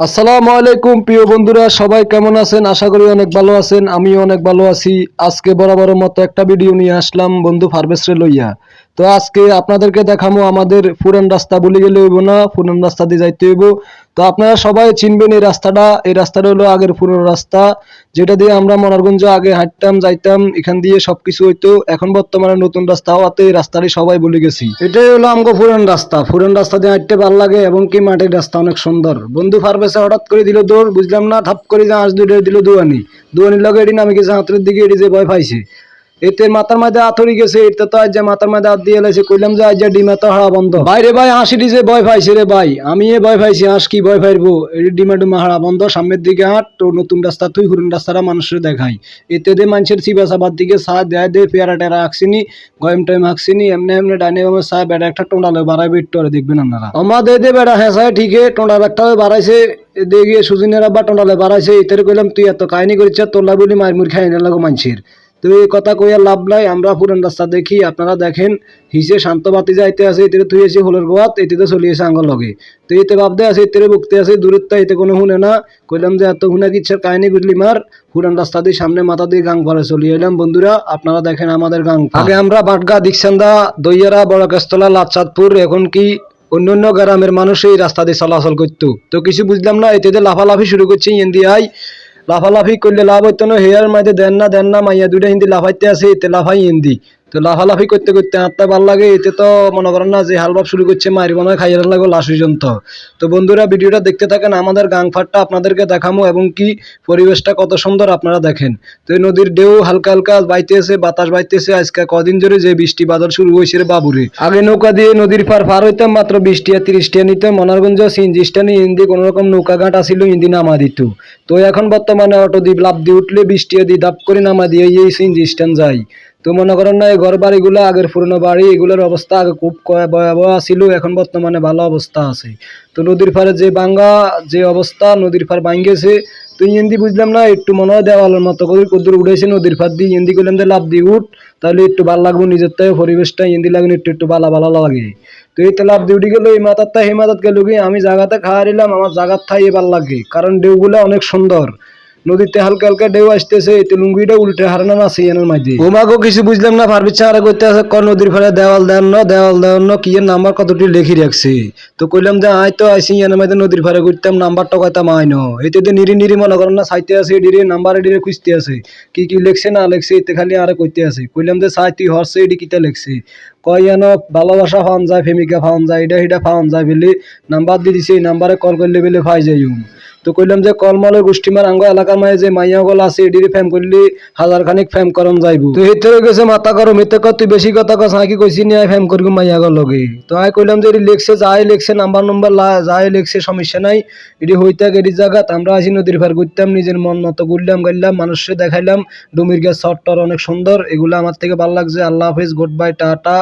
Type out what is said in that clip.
আসসালামু আলাইকুম প্রিয় বন্ধুরা, সবাই কেমন আছেন? আশা করি অনেক ভালো আছেন। আমিও অনেক ভালো আছি। আজকে বরাবরের মতো একটা ভিডিও নিয়ে আসলাম বন্ধু ফার্মেসরে লইয়া। তো আজকে আপনাদেরকে দেখাবো আমাদের পুরান রাস্তা, বলে গেলে হইব না, পুরান রাস্তা দিয়ে যাইতে হইব। তো আপনারা সবাই চিনবেন এই রাস্তাটা। এই রাস্তাটা হলো আগের পুরনো রাস্তা, যেটা দিয়ে আমরা মনারগঞ্জ আগে হাঁটতাম যাইতাম, এখান দিয়ে সবকিছু হইতো। এখন বর্তমানে নতুন রাস্তা হওয়াতে এই রাস্তাটি সবাই ভুলে গেছি। এটাই হলো আমগো পুরান রাস্তা। পুরান রাস্তা দিয়ে হাঁটতে ভালো লাগে এবং কি মাটির রাস্তা অনেক সুন্দর। বন্ধু ফার্মেসে হঠাৎ করে দিল দৌড়, বুঝলাম না, থাপ করে যে আঁশ দুটো দিল দুয়ানি। দুয়ানির লগে এটি নামে গেছে হাতের দিকে, এটি যে ভয় পাইছে। এতে মাথার মধ্যে আথরি গেছে, এটা তো আজ যে মাথার মধ্যে হাত দিয়ে এলাইছে, কইলাম যে আজ যে ডিমা তো হাড়া বন্ধ। বাইরে ভাই হাসিটি যে ভয় পাইছে রে ভাই, আমি এ ভয় পাইছি, হাঁস কি ভয় পাইবো? এটি ডিমা ডুমা হাড়া বন্ধ, সামনের দিকে হাঁট, তো নতুন রাস্তা তুই পুরন রাস্তাটা মানুষের দেখাই। এতে দে মানুষের চিবা চাবার দিকে চা দেয় দে, পেয়ারা টেরা হাঁকছিনি, গয়ম টয়ম হাঁকছিনি, এমনি এমনি ডাইনে বামে চা বেড়া একটা টোঁডালে বাড়াইবে একটু দেখবেন আপনারা। আমার দে দে বেড়া হ্যাঁ চাই ঠিকই, টোঁডা একটা বাড়াইছে। দেখে সুজিনের আব্বা টোঁডালে বাড়াইছে, এতে কইলাম তুই এত কাহিনী করিস, তোলা বলি মার মুর খাই না লাগো মানুষের। তো এই কথা কইয়া লাভ নাই, আমরা পুরান রাস্তা দেখি, আপনারা দেখেন। হিসে শান্ত বাতি যাইতে আছে, এতে তুই এসে হলের গোয়াত, এতে তো চলিয়েছে আঙ্গল লগে। তো এতে ভাবতে আছে, এতে বুকতে আছে দূরত্ব, এতে কোনো শুনে না। কইলাম যে এত শুনে কিচ্ছার কাহিনী বুঝলি মার। পুরান রাস্তা দিয়ে সামনে মাথা দিয়ে গাং পরে চলিয়ে এলাম বন্ধুরা, আপনারা দেখেন আমাদের গাং। আগে আমরা বাটগা, দিকসান্দা, দইয়ারা, বড় কাস্তলা, লাচাঁদপুর, এখন কি অন্য অন্য গ্রামের মানুষ এই রাস্তা দিয়ে চলাচল করতো। তো কিছু বুঝলাম না, এতে লাফালাফি শুরু করছে ইন্ডিয়ায়। লাফালাফি করলে লাভ হইতো না, হেয়ার মাঝে দেন না মাইয়া দুইটা হিন্দি লাফাইতে আছে, এতে লাফাই হিন্দি। তো লাফালাফি করতে করতে হাঁটতে ভালো লাগে। এতে তো মনে করেন না যে হালবাব শুরু করছে, মারি মনে হয় খাইয়ার লাগো লাশ পর্যন্ত। তো বন্ধুরা ভিডিওটা দেখতে থাকেন, আমাদের গাংফাটটা আপনাদেরকে দেখামো এবং কি পরিবেশটা কত সুন্দর আপনারা দেখেন। তো এই নদীর ঢেউ হালকা হালকা বাইতেছে, বাতাস বাইতেছে। আজকে কদিন ধরে যে বৃষ্টি বাদল শুরু হয়েছে রে বাবুরে। আগে নৌকা দিয়ে নদীর পার হইতাম, মাত্র 20 টাকা 30 টাকা নিতাম। মনারগঞ্জ সিএনজি স্ট্যান্ডে হিন্দি কোন রকম নৌকা ঘাট আসিল, হিন্দি নামা দিত। তো এখন বর্তমানে অটো দিয়ে লাভ দিয়ে উঠলে 20 টাকা দিয়ে দাপ করে নামা দিয়ে এই সিএনজি স্ট্যান্ড যাই। তো মনে করেন না, এই ঘর বাড়িগুলো আগের পুরনো বাড়ি, এগুলোর অবস্থা আগে খুব ভয়াবহ ছিল, এখন বর্তমানে ভালো অবস্থা আছে। তো নদীর পাড়ে যে ভাঙ্গা যে অবস্থা, নদীর পাড় ভাঙ্গেছে। তো হিন্দি বুঝলাম না, একটু মনে হয় দেওয়ালের মতো করে কদ্দুর উঠেছে নদীর পাড় দিয়ে। হিন্দি করলাম যে লাভ দিয়ে উঠ, তাহলে একটু ভালো লাগবে, নিজের তাই পরিবেশটা হিন্দি লাগবে, একটু একটু ভালো ভালো লাগে। তো এই তো লাভ দিয়ে উঠে গেলো, এই মাথার তাই এই মাথার গেল কি, আমি জায়গাতে খাওয়া দিলাম, আমার জায়গার থাই এবার লাগে, কারণ ঢেউগুলো অনেক সুন্দর। নদীতে হালকা হালকা ঢেউ আসতেছে, এতে লুঙ্গিটা উল্টে হারানো আছে এনার মাঝে। ওমাগো কিছু বুঝলাম না, পারবিচ্ছা আর করতে আছে, ক নদীর ফেলে দেওয়াল দেওয়াল কি এর নাম্বার কতটি লেখি রাখছে। তো কইলাম যে আয় তো আইসি এনার মাঝে নদীর ফেলে করতাম, নাম্বার টকাইতাম আয় ন। এতে তো নিরি নিরি মনে করেন না, চাইতে আছে এডিরে নাম্বার, এডিরে খুঁজতে আছে কি কি লেখছে না লেখছে, এতে খালি আর কইতে আছে। কইলাম যে চাই তুই হরছে এডি কিতা লেখছে। কয় যেন ভালোবাসা পাওয়া যায়, প্রেমিকা পাওয়া যায়, এটা পাওয়া যায় বলে নাম্বার দিয়ে দিছে, এই নাম্বারে কল করলে বলে পাই যাই। তো কইলাম যে কলমালের গোষ্ঠীমার আঙ্গ এলাকার মাঝে যে মাইয়া গলা আছে, এডিরে ফ্যাম করলে 1000 খানিক ফ্যাম করন যাইব। তো এতে গেছে মাথা গরম, এতে কর তুই বেশি কথা কস, কি কইছি নিয়ে ফ্যাম করবি মাইয়া গল লগে। তো আই কইলাম যে এটি লেখছে, যাই লেখছে নাম্বার যাই লেখছে সমস্যা নাই, এটি হইতে এটি জায়গাত আমরা আসি নদীর পার করতাম, নিজের মন মতো ঘুরলাম গাইলাম, মানুষকে দেখাইলাম। ডুমির গাছ চট্টর অনেক সুন্দর, এগুলো আমার থেকে ভালো লাগছে। আল্লাহ হাফিজ, গুড বাই, টাটা।